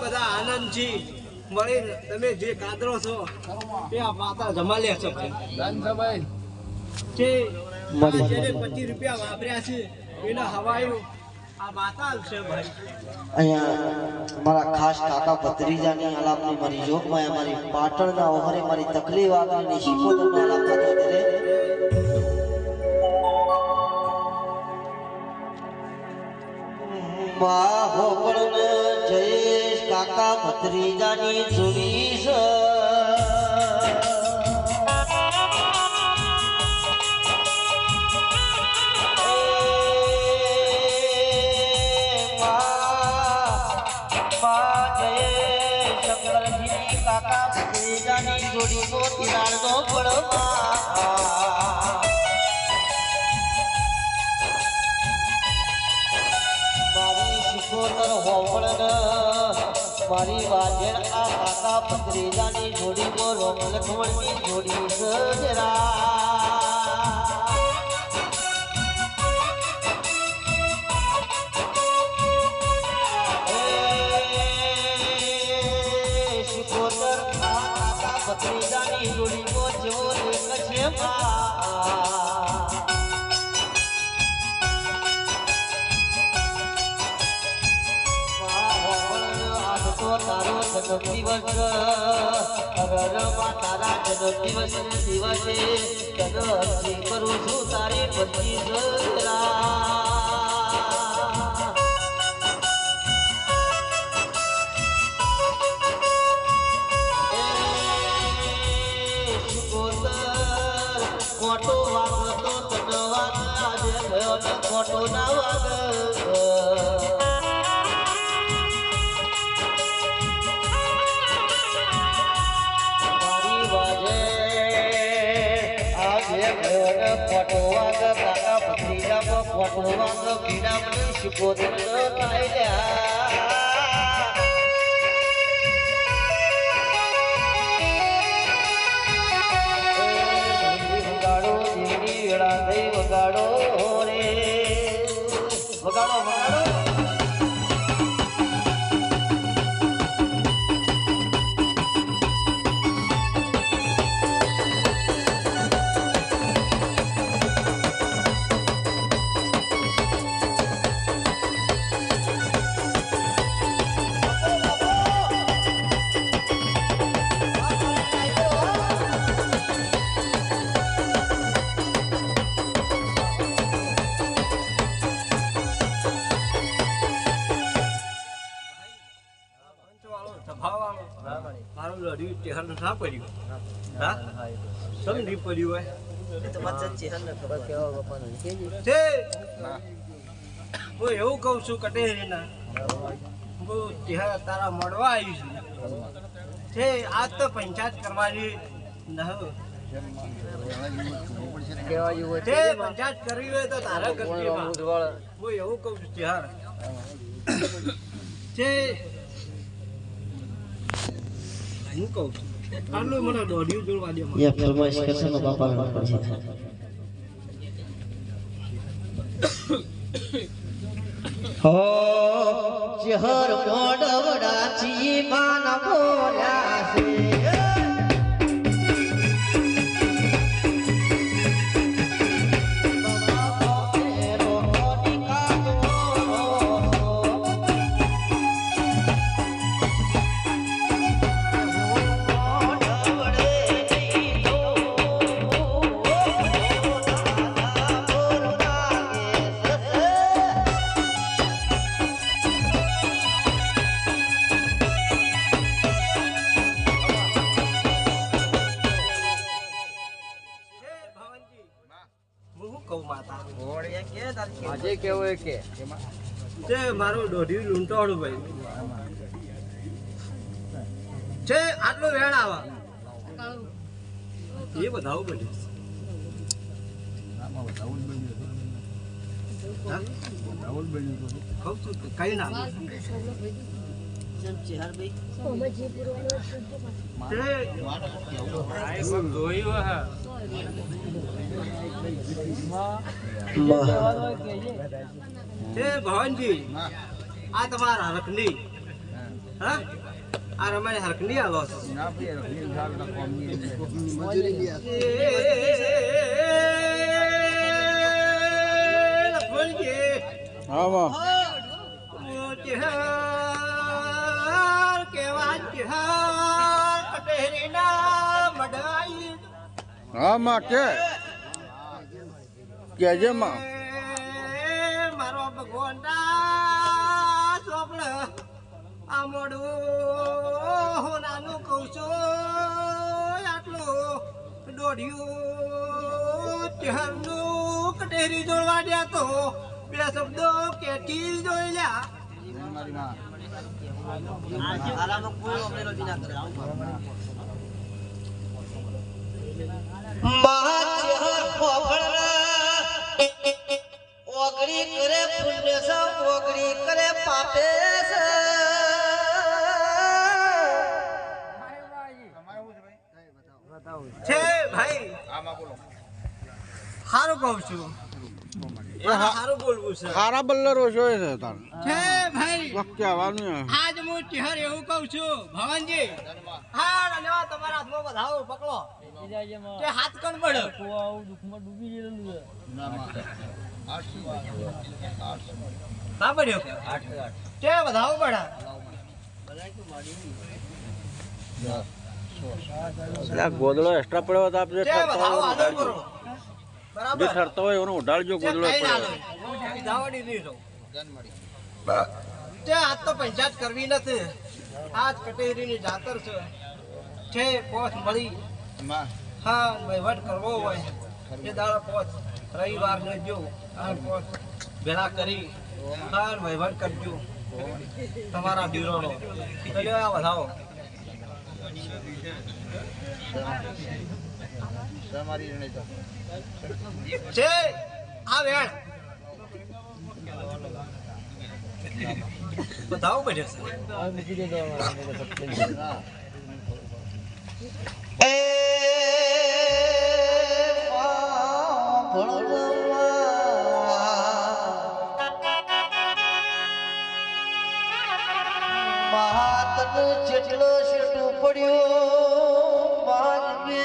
બધા આનંદથી મળી તમે જે કાદરો છો તે આ માતા જમા લે છો ભાઈ જે જેને 25 રૂપિયા વાપર્યા છે એના હવાયું આ માતા છે ભાઈ અહીંયા મારા ખાસ કાકા ભત્રીજાની આલાપની મારી જોગમાં અમારી પાટણના ઓહરે મારી તકલીફ આગળની શિકોતરનો આલાપ થતો ત્યારે મા હોપણ જયેશ કાકા ભત્રીજાની જોડી છે જોડી નો તિરાડ નો પડવા મારી શિકોતર હોવળ મારી વાજેર આ કાકા ભત્રીજાની જોડી નો રોમ લખવણની જોડી સજરા ભત્રીજાની જોડી કો જેવો દેખ છે તારો જન્મ દિવસ તારા જન્મ દિવસ દિવસે તને અરજી કરું છું તારી 25 કોટો વાગતો તને વાગ આજે ગયો ને કોટો ના વાગ મારી વાજે આજે ગયો ને કોટો વાગ કાકા ભત્રીજા કોટો વાગ પીડા મને શિકોતર કાઢ્યા વગાડો રે વગાડો વગાડો મારું લડ્યું ટેહર ના પડ્યું હા સમ નહીં પડ્યું હોય તો મત ચેહર ને ખબર કેવા બાપાનો છે હું એવું કહું છું કટેરીના હું ટેહર તારા મળવા આવી છું છે આજ તો પંચાયત કરવાની ન પંચાયત કરવી હોય તો તારા કરવી હું એવું કહું છું ટેહર છે હું કહું છું આટલું મને દોડ્યું જોડવા દે યા ફરમાઈશ કરશે ને બાપા પછી હો ચહર મોડવડા ચી માન બોલ્યા છે આજે કેવું કે છે મારું દોઢી લૂંટવાડું ભાઈ છે આટલો વેણ આવા એ બધાવું બધું કઈ ના ભવનજી આ તમારા હરખની હા આ રમાય હરકની આલો છો ના ભાઈ રખડી સાલ ના કોમની લખવણજી હા માં ચહેર કેવા ચહેર કટેરીના મડાઈ હા માં કેજે માં મારો ભગવાન ચોપડ આ મોડું નાનું કહું છું આટલું દોઢિયું ચહેરનું કટેરી જોડવા ગયા તો બે શબ્દો કેથી જોઈ લ્યા મારી માં આરામમાં કોઈ અમને નથી ના કરે ઓગળી કરે પુણ્ય સ ઓગળી કરે પાપે છે ભાઈ આમાં બોલો સારું કહું છું સારું બોલવું છે હારા બલ્લરો છો છે તાર છે ભાઈ કહેવાનું આજ હું ચહેર એવું કહું છું ભવનજી હા લેવા તમારા હાથમાં વધાવો પકડો કે હાથ કણ પડે ના માં ના પડ્યો કે વધાવો પડે ગોદડો એક્સ્ટ્રા પડ્યો તો આપણે કે વધાવો આદર કરો જે બરાબર ઠરતો હોય એનો ઉડાડજો તે ગોદડો કઈ ના પડ્યો લો વિધાવડી દીધો જન મળી તે આજ તો પંચાયત કરવી નથી આજ કટેરીની જાતર છે પોસ મળી માં હા વહીવટ કરવો હોય એ દાડા પોસ રવિવાર ને જો આ પોસ ભેળા કરી હા વહીવટ કરજો તમારા બ્યુરોનો આ વધાવો તમારી રણેજો છે આ વેણ બતાવો બેઠે એ મહાતન જેટલો શેટું પડ્યો માનવે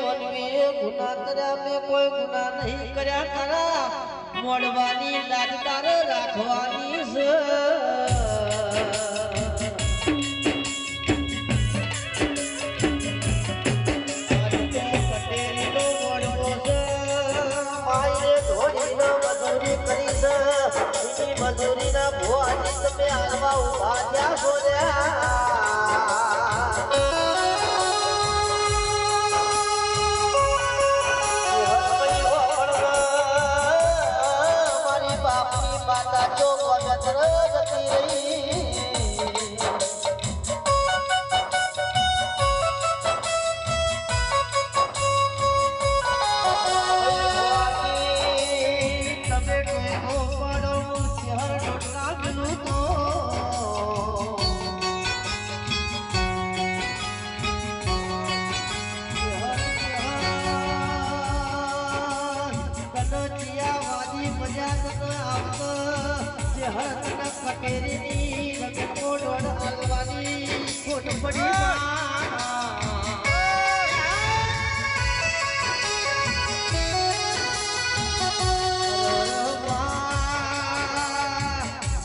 મનવે ગુના કર્યા મેં કોઈ ગુના નહીં કર્યા તારા મોડવાની લાજ તારે રાખવાની છે મજૂરી ના ભોવાની તમે આલવા ઉભા ત્યાં મારી બાપની માતા જો જતી રહી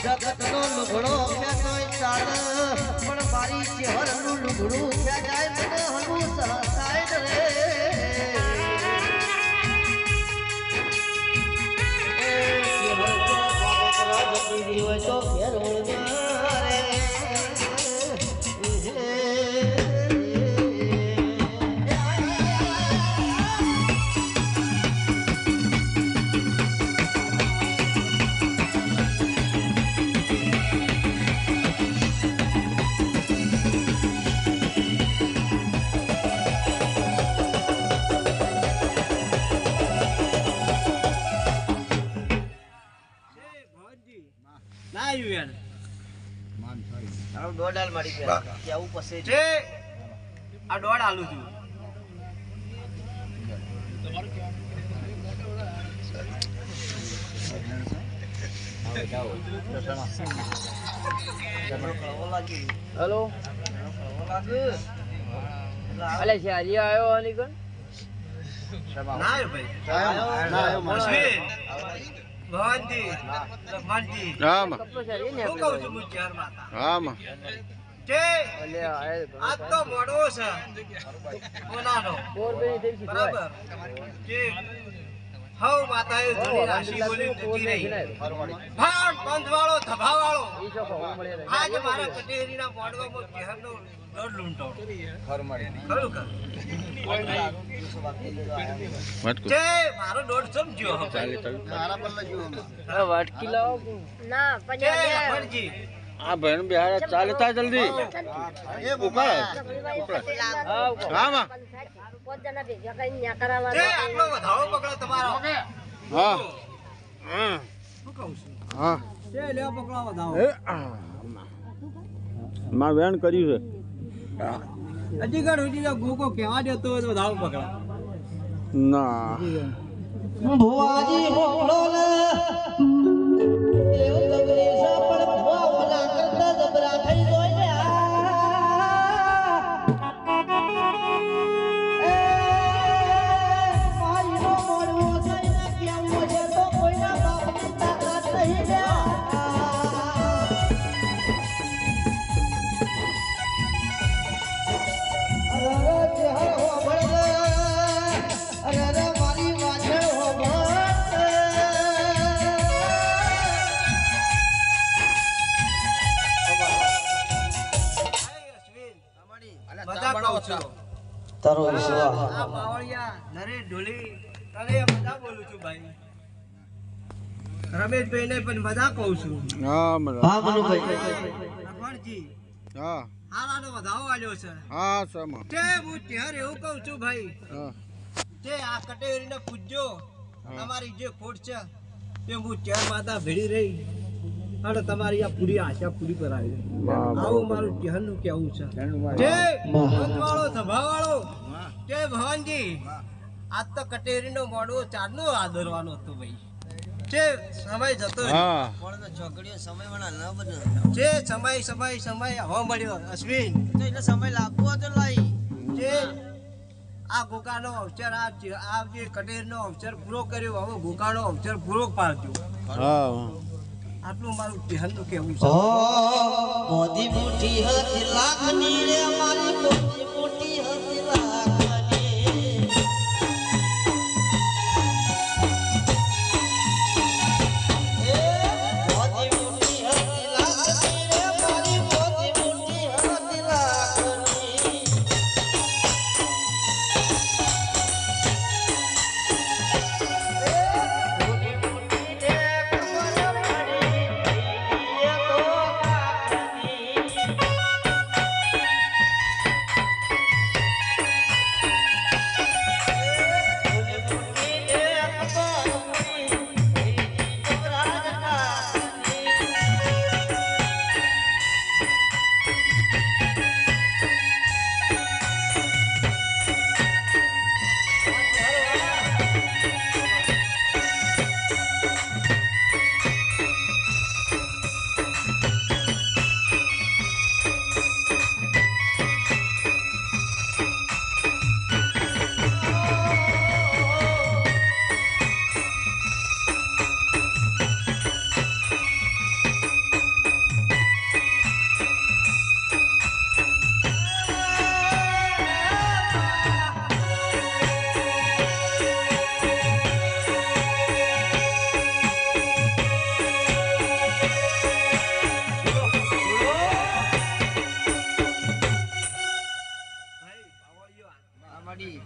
જગતનો લુગડો ક્યાં ચાલે પણ મારી ચહેરનું લુગડું ક્યાં જાય મને હનું સહસાય રે હોય તો ઘેર ના આવ્યું યાર માન થાય આવું દોડાલ મારી ગયા આવું પછી છે આ દોડ આલું છું હવે જાઓ હેલો અલે શાજી આવ્યો આની કણ ના આવ્યો ભાઈ. અશ્વિન, ભવાનજી, લખમણજી, હા માં કપલો શાજી ને હું કહું છું હું ચાર માતા. હા માં જે અલે આય આજ તો મોડો છે કોનાનો, પોરબેની થઈ છે બરાબર. જે હવ માતાએ ધોની રાશિ બોલી જતી રહી. ભાટ પંથવાળો, ધભાવાળો, ઈ ચોખો મળે રે આજ મારા કટેરીના મોડવામાં કહેરનો દોઢ લૂંટો. ખરું કર. વાત કર જે મારો દોઢ સમજ્યો હવે. ચાલે ચાલે આ વાટકી લાવો ના જે પંજાબ લખમણજી, આ ભાઈ બિહાર ચાલે તા જલ્દી ઉપાડ હા હા માં પોત જણા ભેગા કરીને ન્યા કરાવવા જે આટલો વધાવો પકડો તમારો. હા હા શું કહું છું? હા જે લેવા પકડો વધાવો. એ માં વેણ કર્યું છે હજી ઘર સુધી ગોકો કહેવા દેતો હોય તો વધાવો પકડા. ના ભુવાજી હોળો લે એવું તકલીફ છે પણ ભુવા ઓલા કરતા જબરા થઈ જોઈ લે મારીનો મોડવો થઈને કેવું છે તો કોઈના બાપની તાકાત નહીં લે અરે ચહેરો ભળે અરે મારી વાછળ હો અશ્વિન, મજાક કહું છું. તારો વિશ્વાસ આ બાવળિયા નરેશ ઢોલી તને મજા બોલું છું ભાઈ. રમેશભાઈને પણ મજા કહું છું. હા મને હા મનુભાઈ લખમણજી, હા હારાનો વધાવો આલ્યો છે. હા સમા તે હું ત્યારે એવું કહું છું ભાઈ, હા જે આ કટેરીને પૂજ્યો, તમારી જે ખોટ છે તે હું ચાર માતા ભેળી રહી અને તમારી આ પૂરી આશા પૂરી કરાવી. આવું મારું ત્યારનું કહેવું છે. જે પંચવાળો, સભાવાળો, જે ભવાનજી, આજ તો કટેરીનો મોડવો ચારનો આદરવાનો હતો ભાઈ. જે સમય જતો રહ્યો. હા જે સમય હવા મળ્યો. અશ્વિન, જે આ ગોકાનો અવસર, આ જે કટેરનો અવસર પૂરો કર્યો, હવે ગોકાનો અવસર પૂરો પાડજો. હા આટલું મારું ધ્યાનનું કહેવું છે. ઓ મોદી મોટી હતી લાખની રે મારી મોદી મોટી હતી લાખની એ મોદી મોટી હતી લાખની રે મારી મોદી મોટી હતી લાખની મોદી મોટી રે કમર પડી એ તો લાખની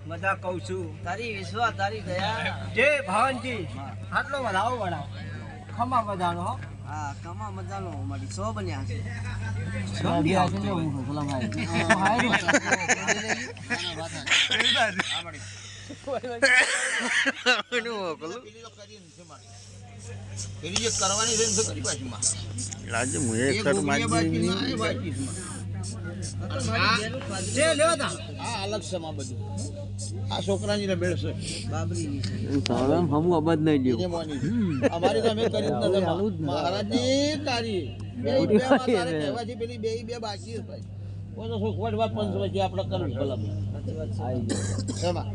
મજા કહું છું. તારી વિશ્વાસ તારી દયા જે ભવાનજી, આટલો વધાવો વડાવો ખમા મજાનો હો. હા કમા મજાનો મારી 100 બન્યા છે પેલી જે કરવાની છે ને તો કરી બાજુમાં રાજ્ય હું એક એ સર ગોગીએ બાકી ના, એ માજી બાકી છે. જે લ્યો તા આ અલગ છે માં બધું આ છોકરાની મેળ છે બાબરીની છે. હમ અબદ નહીં લ્યો એને મોની અમારી તો અમે કરી જ નથી મહારાજની તારી બે તારે કહેવાથી પેલી બે બાકી છે ભાઈ કોઈ તો સુખવટ વાત પંચ વચ્ચે આપણે કરવું ભલા એમાં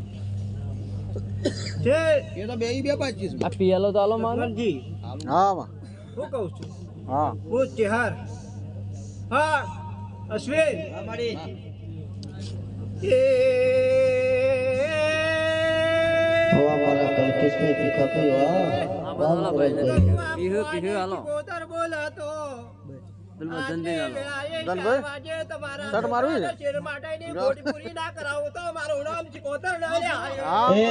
જે એ તો બે બાકી છે આ પિયાલો તો આલો માનો લક્ષ્મણજી હા માં હું કહું છું હા હું ચેહર હા અશ્વિન અમારી હવા મારા કલ્પેશભાઈ ભીખા ભાઈ વાહ પીહો હાલો કોતર બોલાતો ધનભાઈ શર્ટ મારવી ને શેર માટેની ખોટી પૂરી ના કરાવો તો મારું નામ ચિકોતર ના લે એ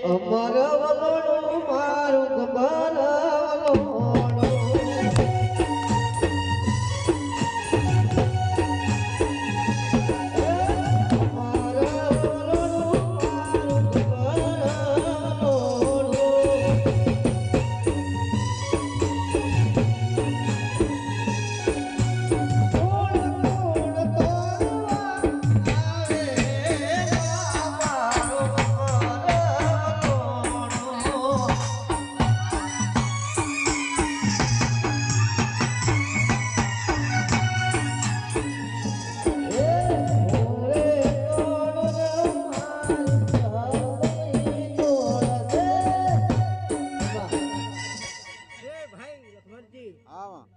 અમારા વલોણું મારું ગમારા વલોણું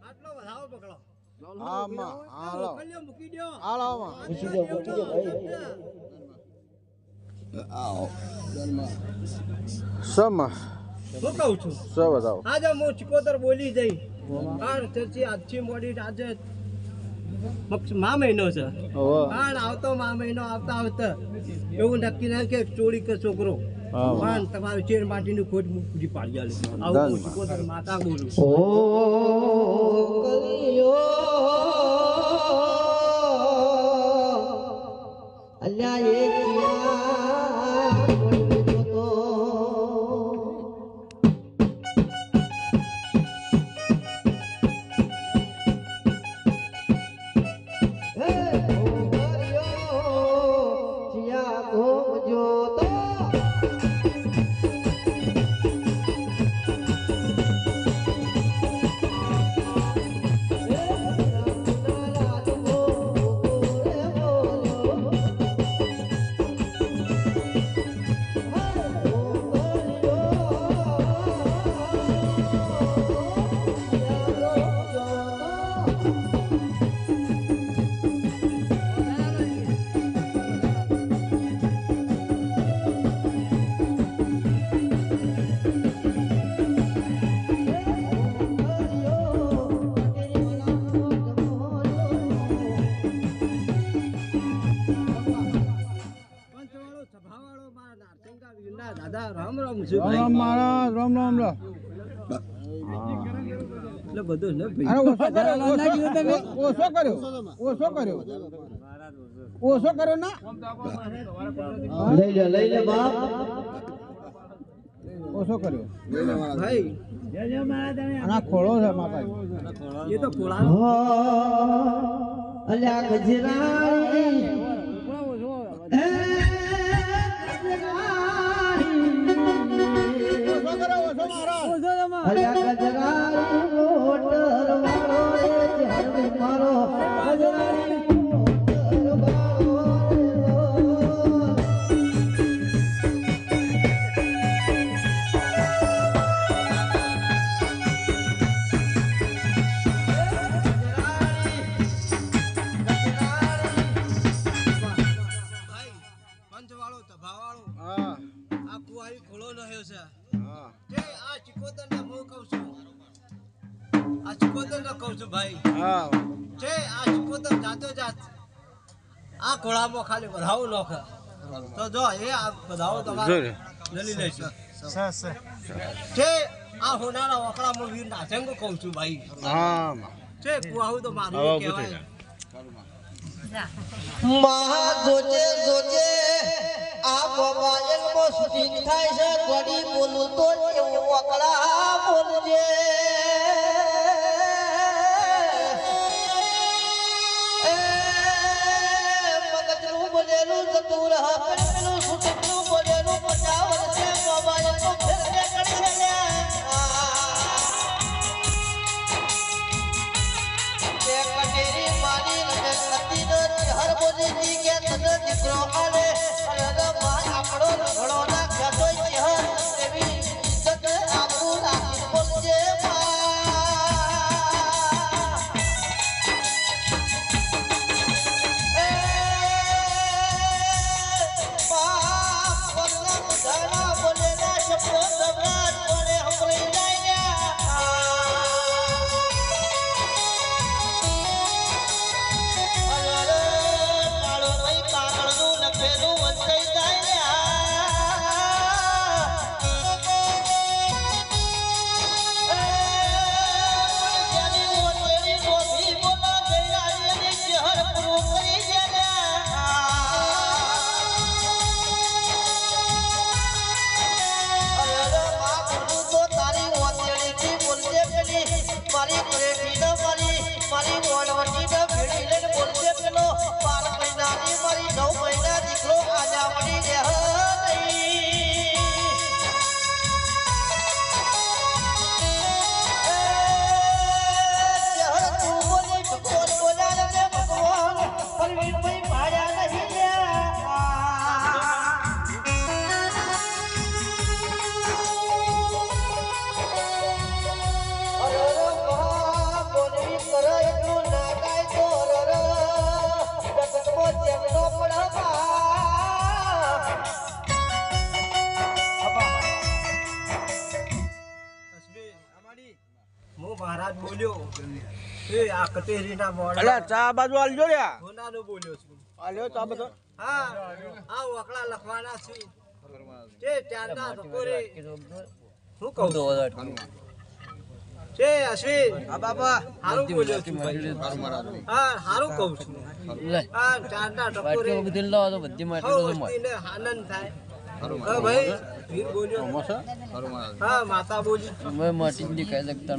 આટલો વધાવો પકડો આમાં હાલો કલ્યો મૂકી દો હાલોમાં મૂકી દો ભાઈ આવો જન્મા સમા હું કહું છું સો બતાવો આજે હું ચિકોતર બોલી જઈ કારણ ચર્ચી આજથી મોડી આજે મા મહિનો છે કારણ આવતો મા મહિનો આવતા આવતા એવું નક્કી ના કે ચોરી કે છોકરો પણ તમારું ચેર માટીનું ખોટ પૂરી પાડી આલે આવું હું ચિકોતર માતા બોલું ઓ કલિયો અલ્યા એ કિયા બોલતો તો હે ઓ કલિયો કિયા ઘોમજો તો પંચવાળો સભાવાળો મારા નારસિંગા વીરના દાદા રામ રામ છે રામ ભાઈ મહારાજ રામ રામ રામ એટલે બધું ને ભાઈ અરે ઓછો કર્યો ઓછો કર્યો ના લઈ લે બાપ ઓછો કર્યો ભાઈ અને આ ખોળો છે માતાજી એ તો ખોળાનો અલ્યા ગજરાણી ઓછો કર્યો ઓછો મહારાજ અલ્યા ગજરાણી મોટર વાળો એ જહર મારો ગજરાણી મોટર વાળો ભાઈ પંચવાળો સભાવાળો હા આ કુવારી ખોળો રહ્યો છે હા જે આ ચિકોતર ને હું કહું છું આ ચિકોતર ને કહું છું ભાઈ હા જે આ ચિકોતર જાતો જાત આ ખોળામાં ખાલી વધાવો નોખે તો જો એ આ વધાવો તમારે લઈ લેજો જે આ હોનારા વકડામાં વીર નાચંગો કહું છું ભાઈ હા જે કુવાવું તો મારું કહેવાય મહા જોજે જોજે આ મોબાઈલ માં શૂટિંગ થાય છે ઘડી બોલું તો એવું વકડા બોલજે એ દીદી કે તને દીકરો આલે અને ભાઈ આપણો રગડો નાખ્યા તો ચહેર એવી ઇજ્જત આપું રાખી બોલજે મારી પ્રેમી ન મારી મોડવટી ન ભેડી લઈને બોલશે પેલો 12 મહિનાની મારી 9 મહિના દીકરો આજા મળી રહે નહીં તું બોલી ભગવાન બોલાવે ને ભગવાન પરવીન ભાઈ ભાડ્યા નહીં હું મહારાજ બોલ્યો એ આ કટેરીના મોડ અલા ચા બાજુ આલજો રે સોનાનો બોલ્યો છું આલ્યો ચા બધો હા આ વકલા લખવાના છે તે ત્યાંના ટકોરે હું કહું છે અશ્વિન હા બાપા હારું બોલ્યો છું હા હારું કહું છું હા ત્યાંના ટકોરે હવતીને આનંદ થાય હા ભાઈ વીર બોલ્યો હા માતા બોલી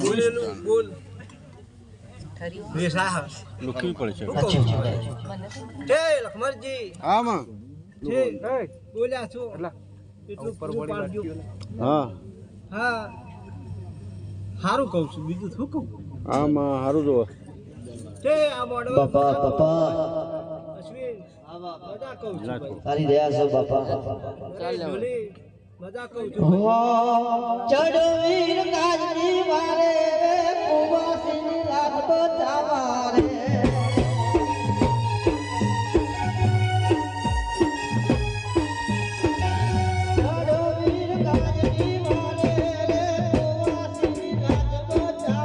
બોલેલું બોલ વેસા લુખી પડશે છે લખમણજી હા માં છે બોલ્યા છો એટલું પૂરું પાડજો હા હા હારું કહું છું બીજું શું કહું હા માં હારું જો છે આ મોડો બાપા અશ્વિન મજા કહું છું ભાઈ તારી દયા છે બાપા જોલી મજા કહું છું ચડવીર કાજની વારે કુવાસીની રાખતો ચાવારે ચડવીર કાજની વારે કુવાસીની રાખતો ચાવારે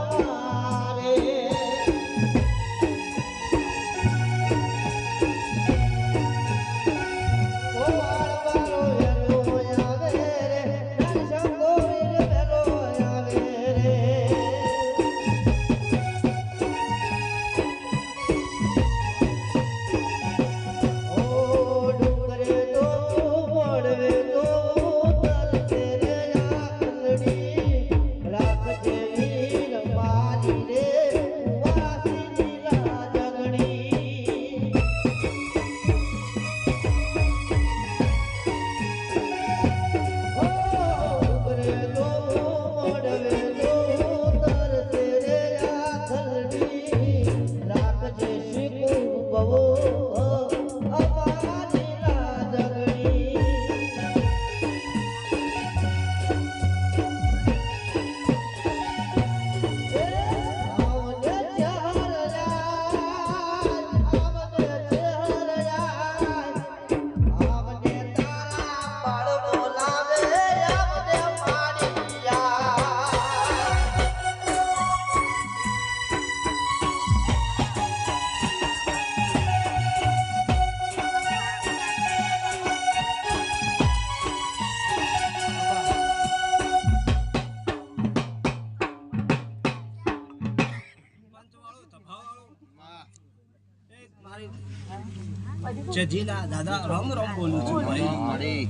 જજીલા દાદા રામ રામ બોલું છું ભાઈ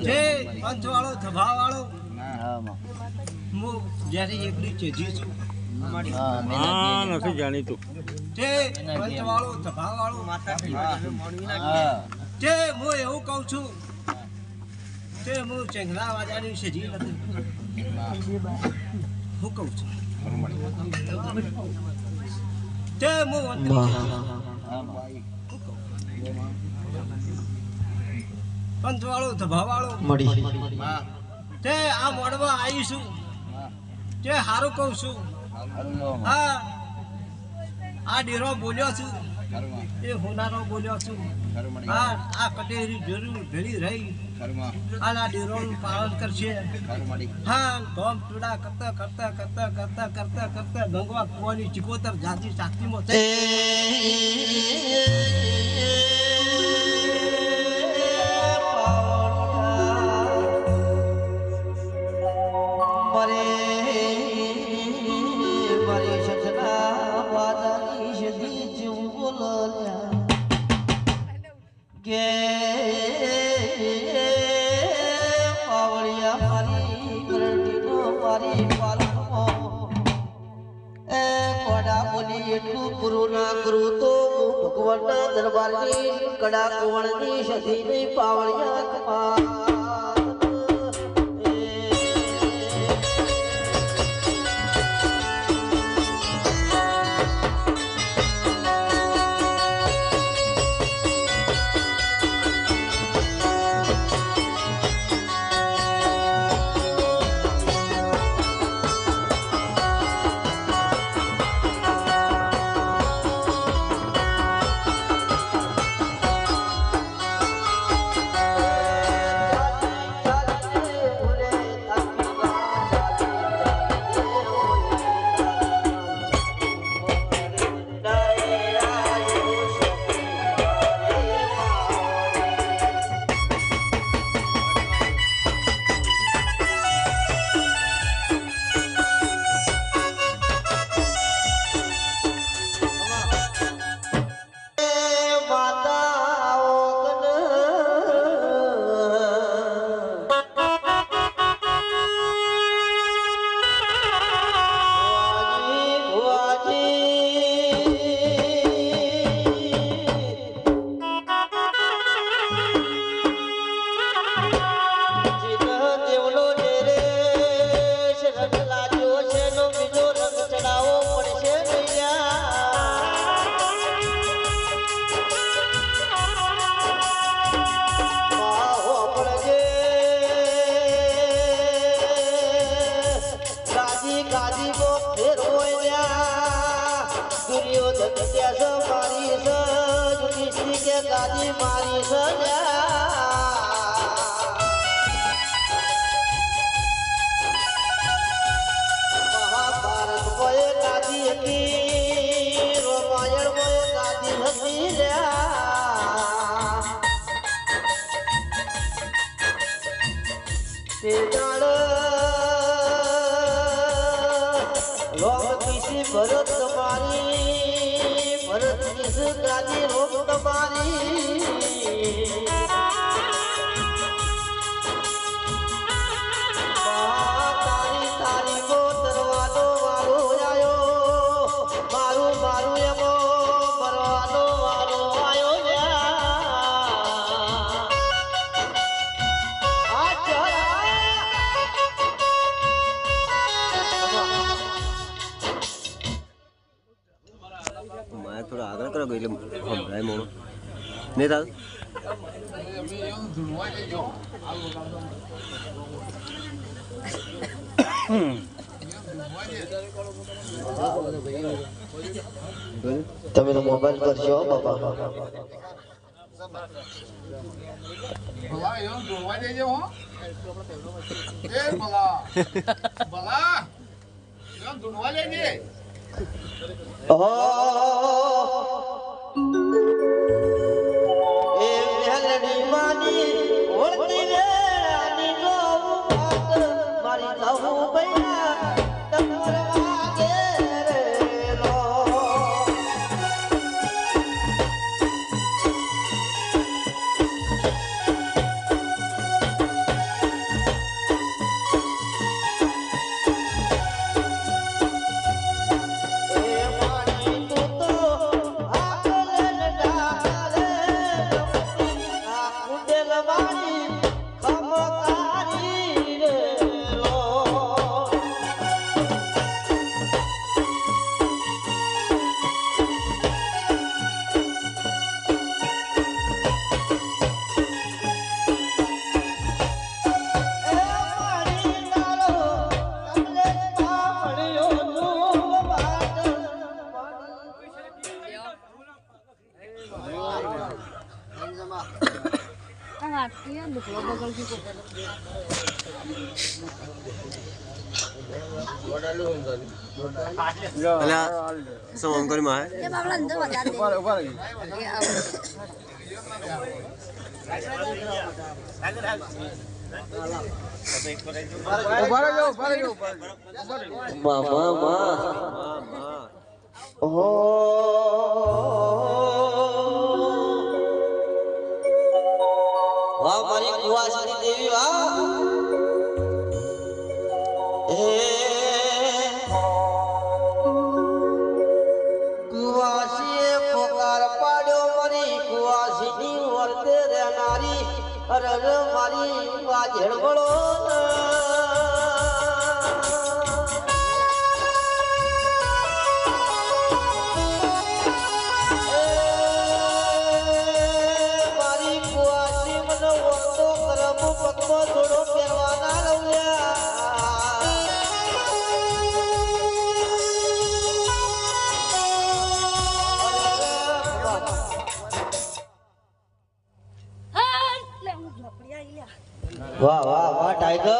જે પંચવાળો ધભાવાળો હું જ્યારે એકલી ચેજી છું હા નથી જાણીતું જે પંચવાળો ધભાવાળો જે હું એવું કહું છું તે હું ચેંગલા વાજાની સજી નથી હું કહું છું તે હું પંચવાળો ધભાવાળો હા તે આ મોડવા આવીશું તે હારું કહું છું હા આ ડેરો બોલ્યો છું એ હોનારો બોલ્યો છું હા આ કટેરી જરૂર ભેળી રહી આ ડેરોનું પાલન કરશે હા ધોમ ટુડા કરતા કરતા કરતા કરતા કરતા કરતા ગંગવા કુવાની ચિકોતર જાતિ શાસ્ત્રીમાં એટલું પૂરું ના કરું તો ભગવાનના દરબારની કડા કોવણની સતીની પાવળિયા ગાદી મારી મહાભારત કોઈ ગાદી હતી રામાયણ કોઈ ગાદી હતી તે જાણ લોક કિસી ભરત તમારી ભરત કિસ ગાદી રોગ તમારી તારી તારી કો દરવાજો વાળો આયો મારું મારું એમો મરવાનો વાળો આયો મારે થોડા આગળ કરો એટલે સંભળાય મોણો નહીં થાય તમે તો મોબાઈલ પર છો બાપા ભલા એમ જોવા દેજો હો એ ભલા ભલા એમ જોવા દેજે એ મેલડી માની ઓળતી રે આની જોવું પાત્ર મારી થવું ભૈયા ટકોર વાગે રે લો એ માની તું તો આગળ લાગતી હે દુખલો બગલથી કો અલ્યા શું આમ કરી માં એ બાબલા અંદર વધારે દે ઉભા રહી એ આવ ઉભા રહેજો મામા માં ઓહો વાહ મારી કુવાસની દેવી વાહ હે કુવાસીએ પોકાર પાડ્યો મારી કુવાસીની વર્તે રહેનારી અરર મારી વાજેડ વળો મારી કુવાસી મને વર્તો કરમ પગમાં થોડો પહેરવાના લવલ્યા હા લે હું ઝોપડી આઈ લ્યા વાહ વાહ વાહ ટાઈગર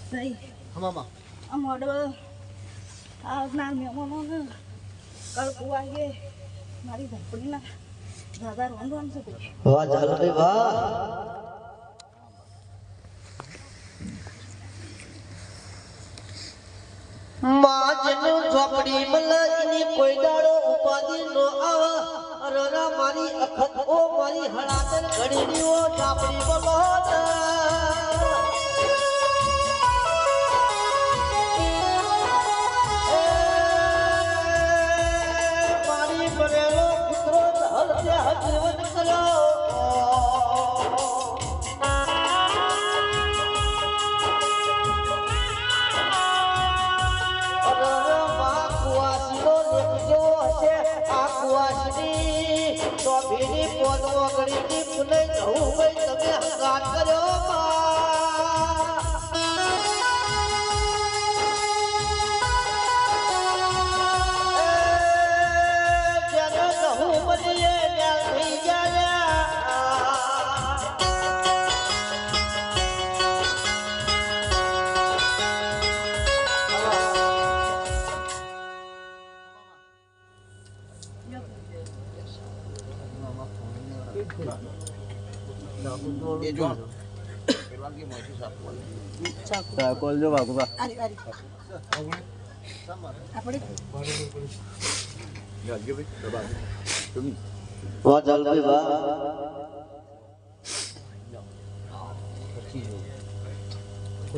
ભાઈ મામા આ મોડો આ ના મહેમાનો કલ કુવાઈએ મારી ઝોપડીના દાદા રોંધવાનું છે કોઈ વાહ જલભાઈ વાહ માજનું ઝોપડી મલની કોઈ દાડો ઉપાધિ નો આવે અરરા મારી અખત ઓ મારી હળાદન ઘડીની ઓ ઝાપડી બલોત મારી બનેલો પુત્રો હલતે હજરવત કર્યો કોલ જો બાકુબા આરી આરી આપણે વાહ જલભાઈ વાહ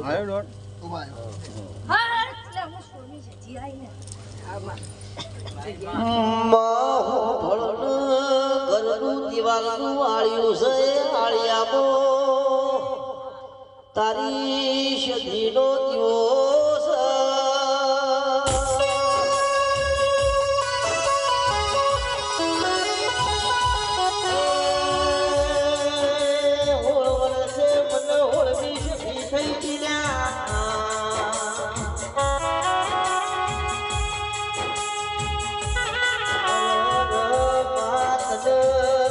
આયો ડોટ ઉભા હા લે હું સોની છે જી આઈ ને આમાં ઘરનું દિવાલનું વાળ્યું છે આળિયામાં તારી સધીનો દિવસ હોળ વર્ષે મને હોળવી સધી થઈ દીધા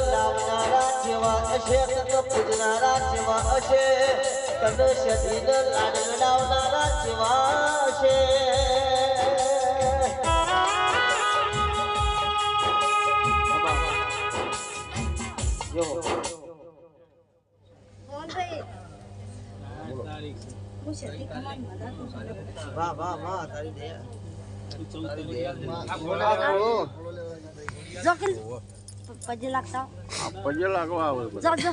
લાવનારા જેવા હશે તને પૂજનારા જેવા હશે તને સદીને લાડગડાવનારા જેવા હશે કોણ ભાઈ હું સતી કમાન મદા તો વાહ વાહ વાહ તારી દયા જો કે પજે લાગતા પજે લાગો આવે જો જો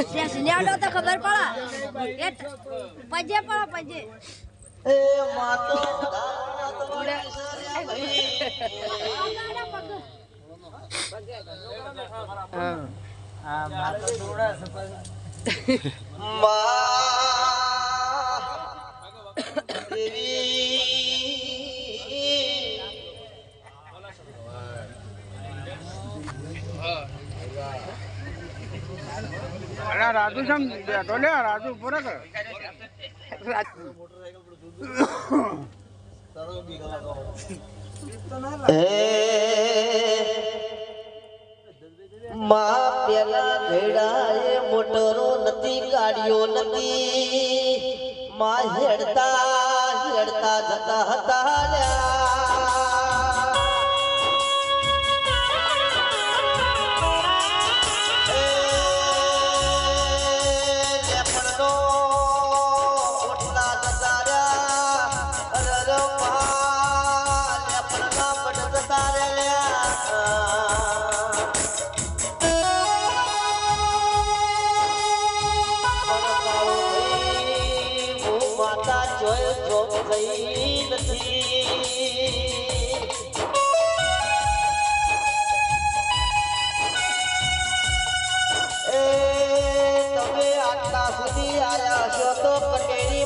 ત્યાં સિનેડો તો ખબર પડે એ પજે પડે પજે એ માતો રાજુ સમ બેઠો લે રાજુ પૂરા કર માં પેલા ઘેડાએ મોટરો નથી ગાડીઓ નથી માં હેડતા હેડતા જતા હતા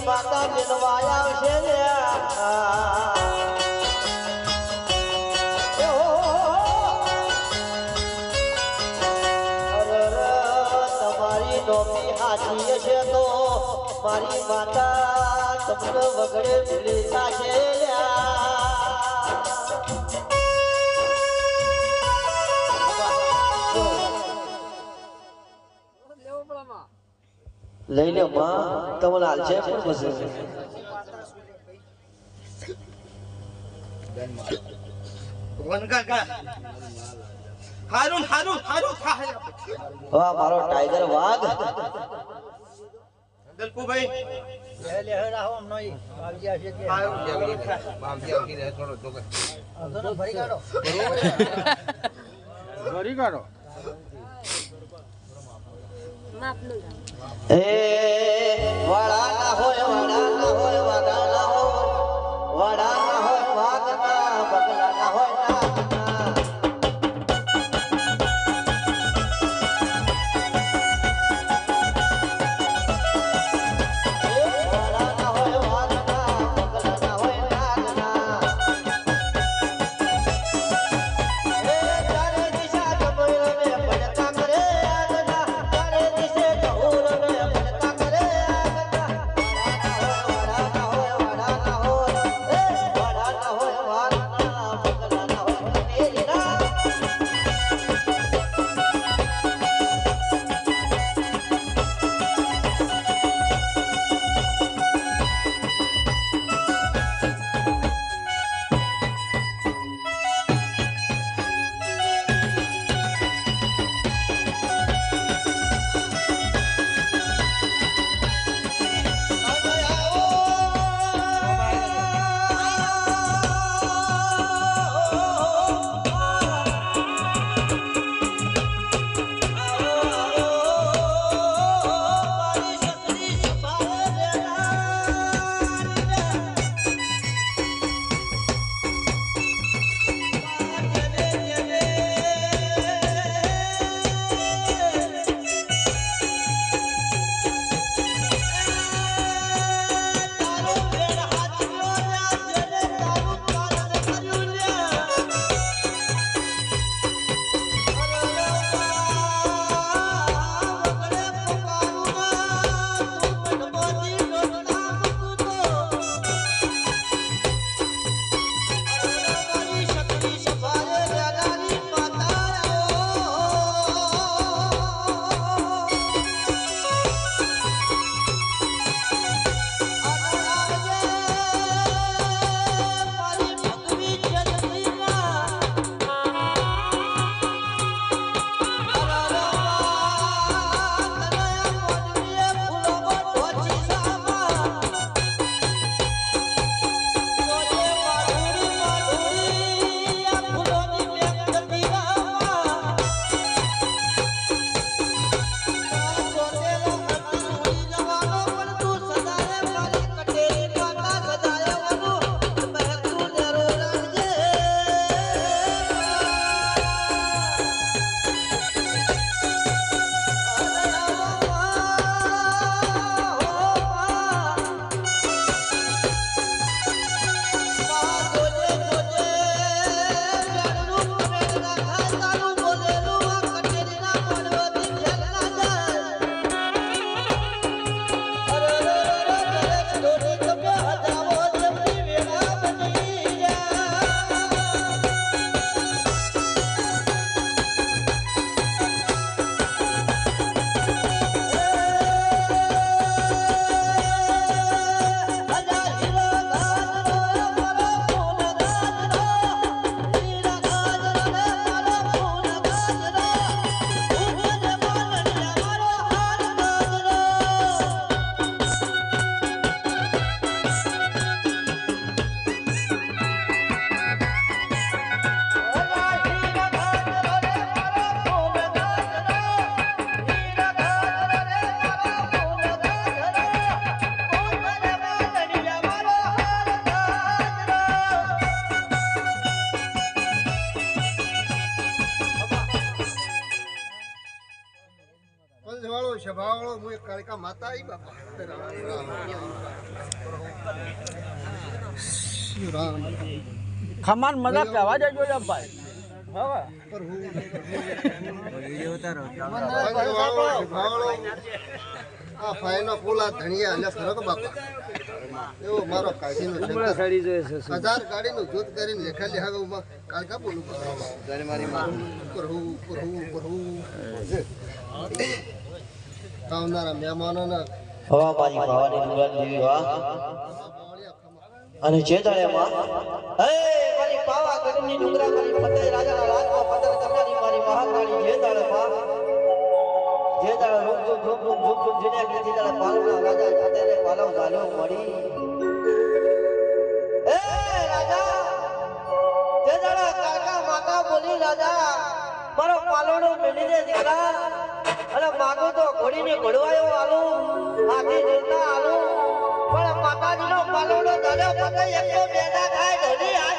માતા જનવાયા આવશે તમારી નોકરી હાચી હશે તો મારી માતા તમને વગડે ભૂલી થશે લઈ લે માં તમને હાલ છે પણ પછી વાહ મારો ટાઈગર વાઘ વાડા ના હોય વાડા ના હોય વાડા ના હોય વાઘ ના બગલા ના હોય કરે પંચવાળો સભાવાળો હું એક કાળકા માતા આવી બાપા રામ ખમાન મજા કહેવા જજો ભાઈ હવે આ ફાઈનો ફૂલા ધણિયા એટલે ખરો બાપા એવો મારો કાઢીનો શંકર 1000 ગાડીનું જૂથ કરીને લેખા લેહાવે ઉમાં કાળકા બોલું જારે મારી માં ઉપર હું આવનારા મહેમાનોના હવા મારી ભાવાની દુરાન જેવી વા અને જે દાડેમાં હે મારી પાવા ગઢની ડુંગરા મારી પતઈ રાજાના રાજમાં પતર કરનારી મારી મહાકાળી જે દાડેમાં જે દાડે રૂપ જેને આગળ જે દાડે પાલવના રાજા પતઈને પાલવ ગાલ્યો મળી એ રાજા જે દાડે કાકા માતા બોલી રાજા મારો પાલવનો મેલી દે દીકરા અને માગો તો ઘોડીને ઘડવાયો આલો હાથી દેતા આલો પણ માતાજીનો પાલોડો દાદા પતે એકલો બેડા ખાય ધરી આ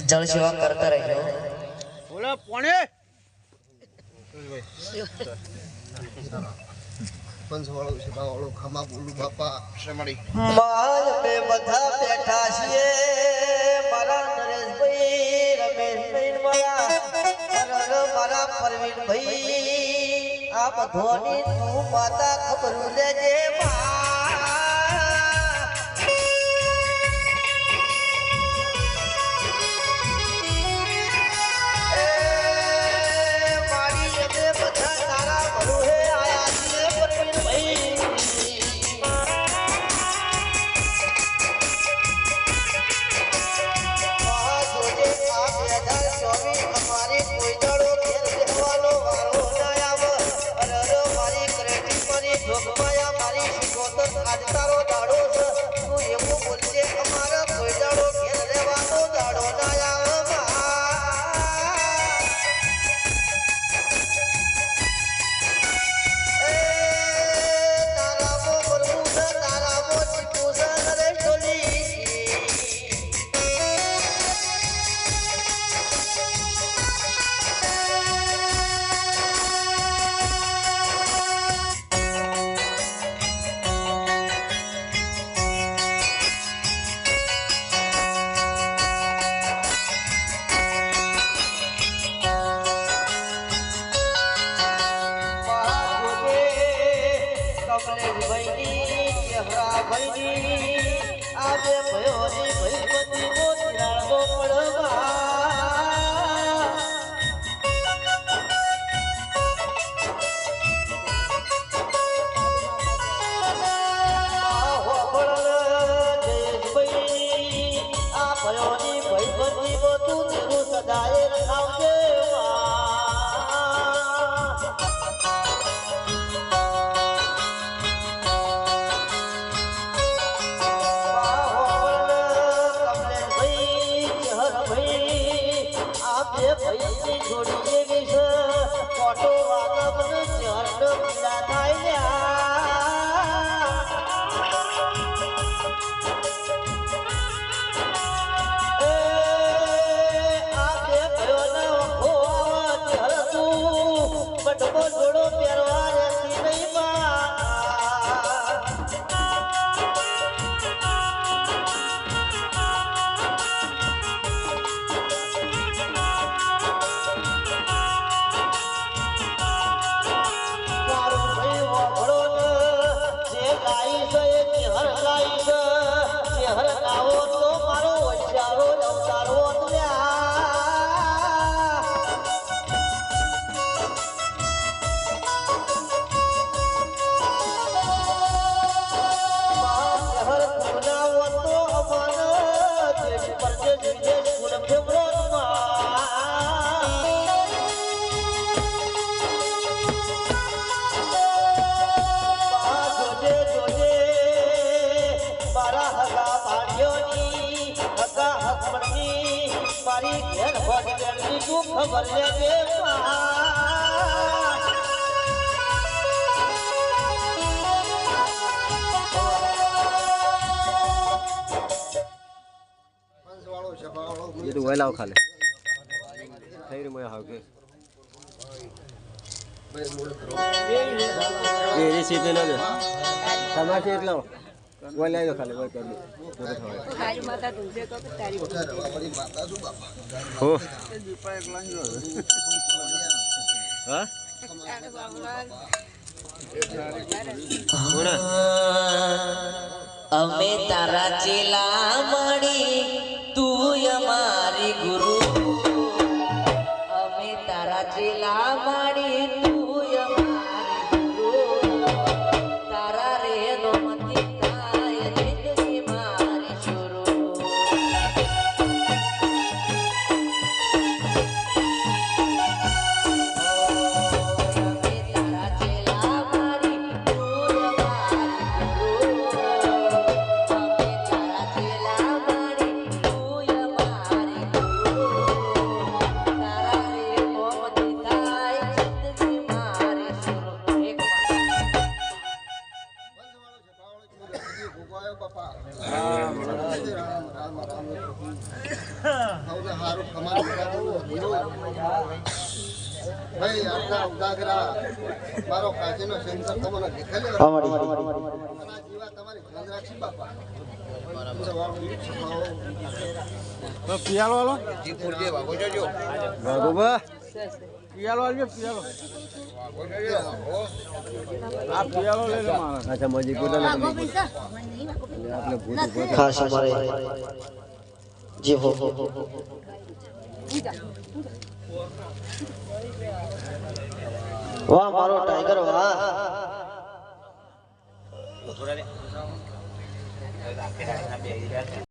जल सेवा करता रहो બોલે પોણે પંચવાળો સભાવાળો ખમા બોલું બાપા શેમડી माल में बधा बैठा छे मारा नरेश भाई रमेश भाई वाला अरे मारा परवीन भाई आप धोनी तू माता खबर ले जे ભાઈ ખોટ બેઠી તું ખબર લેજે એ તો વહેલા ખાલે થઈ રહ્યું મેં હાવ કે એ સીધે ના દે તમારે એટલા વહેલા આવ્યો ખાલી વહી કરી હો હા અમે તારા ચેલા મળી તું અમારી ગુરુ અમે તારા ચેલા મળી તું અમારી ગુરુ તારા રે નો મતી થાય જિંદગી મારી શરૂ ભાઈ આટલા ઉદાગરા મારો કાજીનો સેન્સર તમને દેખાય જીવા તમારી ધ્યાન રાખી બાપા પિયાલો વાલો જીપુરજી વાગો જોજો વાઘોબા પિયાલો આવજો પિયાલો આ પિયાલો લઈ લે મારા અચ્છા મજી કુદા આપણે ભૂત ખાસ અમારે જી હો વાહ મારો